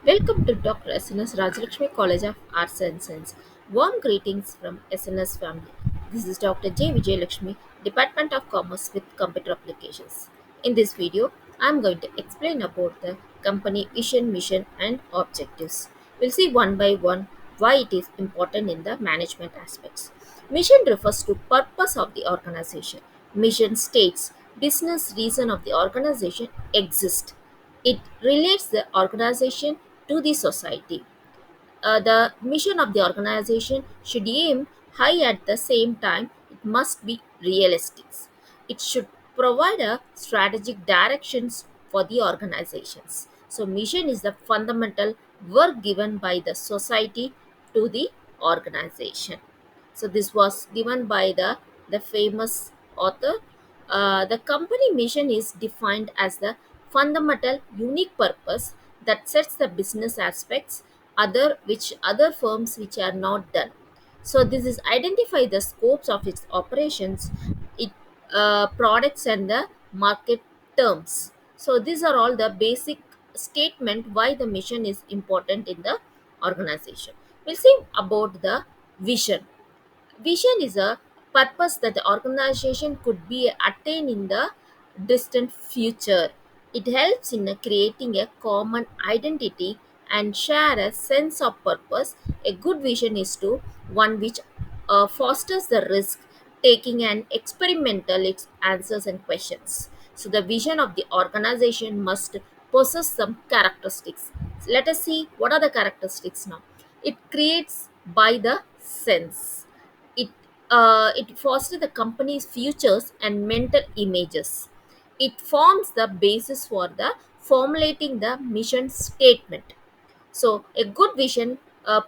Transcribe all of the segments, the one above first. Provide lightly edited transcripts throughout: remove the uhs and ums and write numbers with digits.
Welcome to Dr. SNS Rajalakshmi College of Arts and Science. Warm greetings from SNS family. This is Dr. J. Vijayalakshmi, Department of Commerce with Computer Applications. In this video, I am going to explain about the company vision, mission, and objectives. We'll see one by one why it is important in the management aspects. Mission refers to purpose of the organization. Mission states business reason of the organization exists. It relates the organization to the society. The mission of the organization should aim high at the same time, it must be realistic. It should provide a strategic directions for the organizations. So mission is the fundamental work given by the society to the organization. So this was given by the famous author. The company mission is defined as the fundamental unique purpose that sets the business aspects other firms which are not done. So this is identify the scopes of its operations, it products and the market terms. So these are all the basic statement why the mission is important in the organization. We'll see about the vision. Vision is a purpose that the organization could be attained in the distant future. It helps in creating a common identity and share a sense of purpose. A good vision is to one which fosters the risk taking and experimental its answers and questions. So the vision of the organization must possess some characteristics. So let us see what are the characteristics now. It creates by the sense. It fosters the company's futures and mental images. It forms the basis for the formulating the mission statement. So a good vision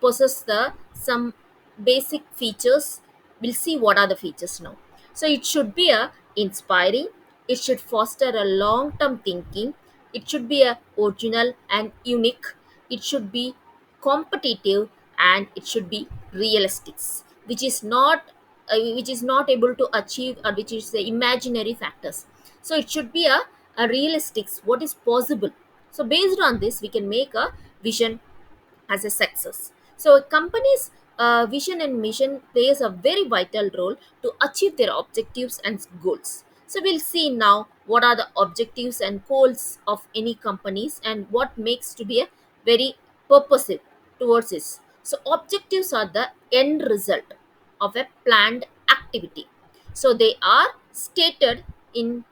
possesses the some basic features. We'll see what are the features now. So it should be a inspiring. It should foster a long-term thinking. It should be a original and unique. It should be competitive and it should be realistic, which is not able to achieve or which is the imaginary factors. So it should be a realistic what is possible. So based on this we can make a vision as a success. So a company's vision and mission plays a very vital role to achieve their objectives and goals. So we'll see now what are the objectives and goals of any companies and what makes to be a very purposive towards this. So objectives are the end result of a planned activity. So they are stated in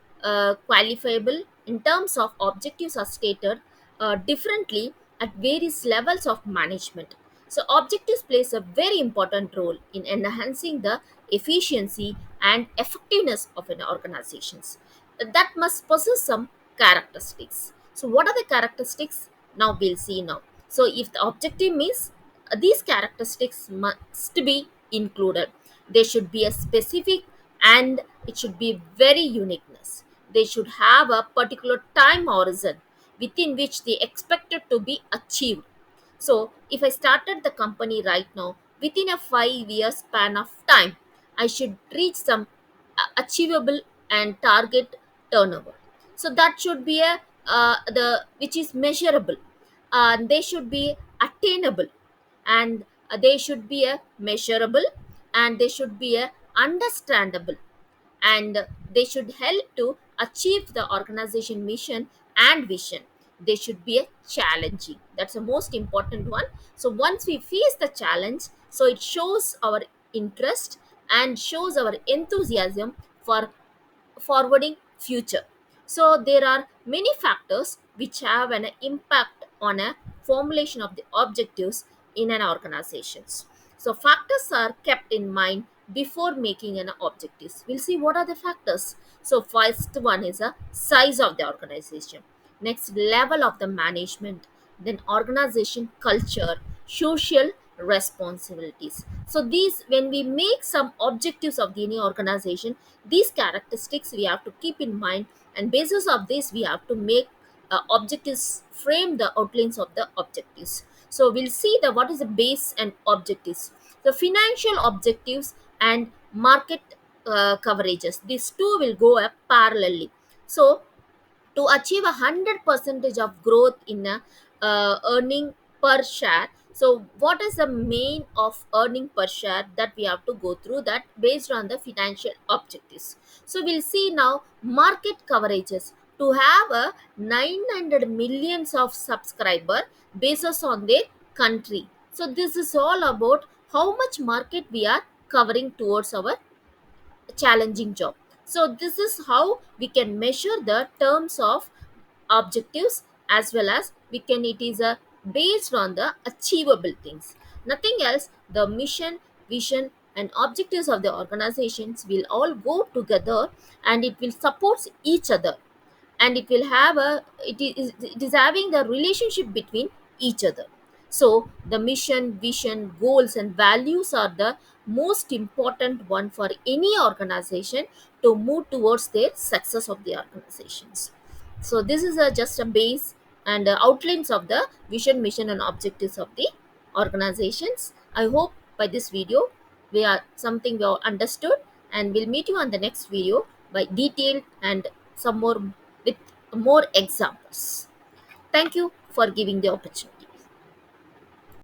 qualifiable in terms of objectives are stated differently at various levels of management. So objectives plays a very important role in enhancing the efficiency and effectiveness of an organizations. That must possess some characteristics. So what are the characteristics? Now we'll see now. So if the objective means these characteristics must be included. They should be a specific and it should be very uniqueness. They should have a particular time horizon within which they expected to be achieved. So if I started the company right now, within a 5 year span of time, I should reach some achievable and target turnover. So that should be a the which is measurable. They should be attainable, and they should be a measurable, and they should be a understandable, and they should help to achieve the organization mission and vision. They should be a challenging, that's the most important one. So once we face the challenge, so it shows our interest and shows our enthusiasm for forwarding future. So there are many factors which have an impact on a formulation of the objectives in an organizations. So factors are kept in mind before making an objectives. We'll see what are the factors. So first one is a size of the organization, next level of the management, then organization culture, social responsibilities. So these, when we make some objectives of the any organization, these characteristics we have to keep in mind, and basis of this we have to make objectives, frame the outlines of the objectives. So we'll see the what is the base and objectives, the financial objectives and market coverages. These two will go up parallelly. So to achieve 100 percentage of growth in a earning per share. So what is the main of earning per share that we have to go through that based on the financial objectives. So we'll see now market coverages to have a 900 millions of subscriber basis on their country. So this is all about how much market we are covering towards our challenging job. So this is how we can measure the terms of objectives, as well as we can, it is a based on the achievable things, nothing else. The mission, vision and objectives of the organizations will all go together, and it will support each other, and it will have a, it is having the relationship between each other. So the mission, vision, goals and values are the most important one for any organization to move towards their success of the organizations. So this is just a base and outlines of the vision, mission and objectives of the organizations. I hope by this video we are something we have understood, and we'll meet you on the next video by detail and some more with more examples. Thank you for giving the opportunity.